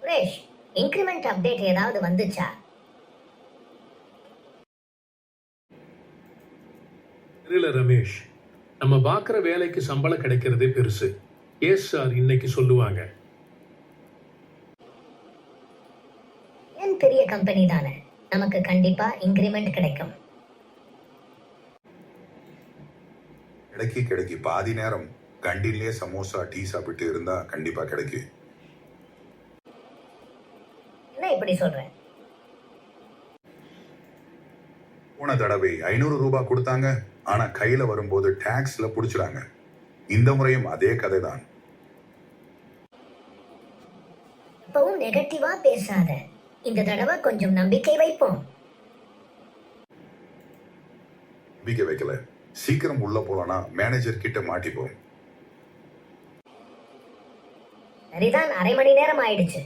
Suresh, increment update ஏதாவது வந்துச்சா? தெரியல ரமேஷ், நம்ம பார்க்குற வேலைக்கு சம்பளம் கிடைக்கிறதே பெருசு. எஸ் சார் இன்னைக்கு சொல்லுவாங்க. ஏன் பெரிய கம்பெனி தானே, நமக்கு கண்டிப்பா இன்கிரிமெண்ட் கிடைக்கும். கிடைக்கி பாதி நேரம் கண்டின்லயே சமோசா டீ சாப்பிட்டு இருந்தா கண்டிப்பா கிடைக்கும். என்ன இப்படி சொல்றேன்? போன தடவை 500 ரூபாய் கொடுத்தாங்க, ஆனா கையில வரும்போது டாக்ஸ்ல புடிச்சுறாங்க. இந்த முறையும் அதே கதை தான். இப்பவும் நெகட்டிவா பேசாத, இந்த தடவை கொஞ்சம் நம்பிக்கை வைப்போம். நம்பிக்கை வைக்கல, சீக்கிரம் உள்ள போலனா மேனேஜர் கிட்ட மாட்டிப்போம். சரிதான், அரை மணி நேரம் ஆயிடுச்சு.